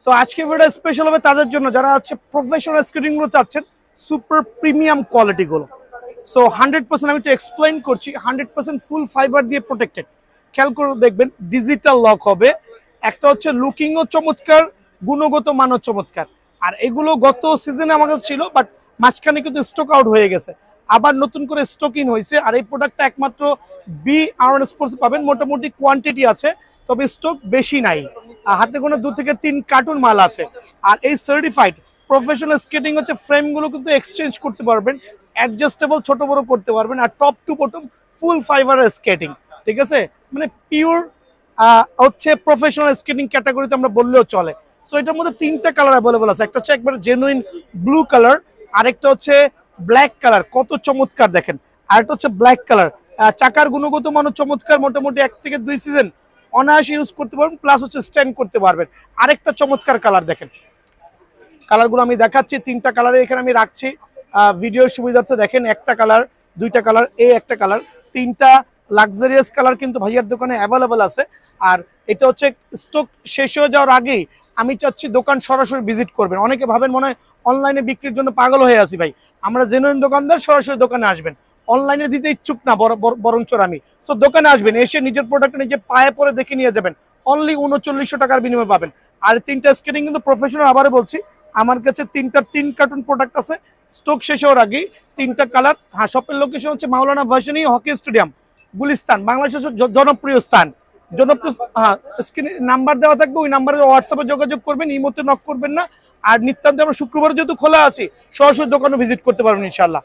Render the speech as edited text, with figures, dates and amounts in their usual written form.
তো আজকে video special হবে তাদের জন্য যারা হচ্ছে প্রফেশনাল স্কেটিং গুলো চাচ্ছেন, সুপার প্রিমিয়াম কোয়ালিটি গুলো। সো 100% আমি একটু এক্সপ্লেইন করছি। 100% ফুল ফাইবার দিয়ে প্রোটেক্টেড। খেয়াল করে দেখবেন, ডিজিটাল লক হবে। একটা হচ্ছে লুকিংও চমৎকার, গুণগত মানও চমৎকার। আর এগুলো গত সিজনে আমার কাছে ছিল, বাট মাঝখানে কিন্তু স্টক আউট হয়ে গেছে, আবার নতুন করে স্টক ইন হয়েছে। আর এই প্রোডাক্টটা একমাত্র বি আর স্পোর্টস পাবেন। মোটামুটি কোয়ান্টিটি আছে, তবে স্টক বেশি নাই। হাতে কোনো 2 থেকে 3 কার্টুন মাল আছে। আর এই সার্টিফাইড প্রফেশনাল স্কেটিং হচ্ছে ফ্রেমগুলো কিন্তু এক্সচেঞ্জ করতে পারবেন, অ্যাডজাস্টেবল ছোট বড় করতে পারবেন। আর টপ টু বটম ফুল ফাইবারের স্কেটিং, ঠিক আছে, মানে পিওর হচ্ছে প্রফেশনাল স্কেটিং ক্যাটাগরিতে আমরা বললেও চলে। সো এটার মধ্যে 3টা কালার অ্যাভেলেবল আছে। একটা হচ্ছে একবার জেনুইন ব্লু কালার, আরেকটা হচ্ছে ব্ল্যাক কালার, কত চমৎকার দেখেন। আরেকটা হচ্ছে ব্ল্যাক কালার। চাকার গুণগত মান চমৎকার, মোটামুটি 1 থেকে 2 সিজন অনায়াসে ইউজ করতে পারবেন, প্লাস হচ্ছে স্ট্যান্ড করতে পারবেন। আরেকটা চমৎকার কালার দেখেন, কালারগুলো আমি দেখাচ্ছি। 3টা কালারে এখানে আমি রাখছি ভিডিওর সুবিধার্থে। দেখেন, একটা কালার, 2টা কালার, একটা কালার, 3টা লাক্সারিয়াস কালার কিন্তু ভাইয়ার দোকানে অ্যাভেলেবল আছে। আর এটা হচ্ছে স্টক শেষ হয়ে যাওয়ার আগেই আমি চাচ্ছি দোকান সরাসরি ভিজিট করবেন। অনেকে ভাবেন মনে হয় অনলাইনে বিক্রির জন্য পাগল হয়ে আসি। ভাই, আমরা জেনুইন দোকানদার, সরাসরি দোকানে আসবেন। অনলাইনে দিতে ইচ্ছুক না বরঞ্চ আমি। সো দোকানে আসবেন, এসে নিজের প্রোডাক্ট নিজে পায়ে পরে দেখে নিয়ে যাবেন। অনলি 3900 টাকার বিনিময়ে পাবেন। আর 3টা স্কেটিং কিন্তু প্রফেশনাল। আবারও বলছি, আমার কাছে 3 কার্টুন প্রোডাক্ট আছে। স্টক শেষ হওয়ার আগেই 3টা কালার। হ্যাঁ, শপের লোকেশন হচ্ছে মাওলানা ভার্সিনি হকি স্টেডিয়াম, গুলিস্তান, বাংলাদেশের জনপ্রিয় স্থান। জনপ্রিয়, হ্যাঁ, স্ক্রিনে নাম্বার দেওয়া থাকবে, ওই নাম্বারে হোয়াটসঅ্যাপে যোগাযোগ করবেন, ইমোতে নক করবেন না। আর নিত্যান্ত আমরা শুক্রবার যেহেতু খোলা আছি, সরাসরি দোকানে ভিজিট করতে পারবেন ইনশাল্লাহ।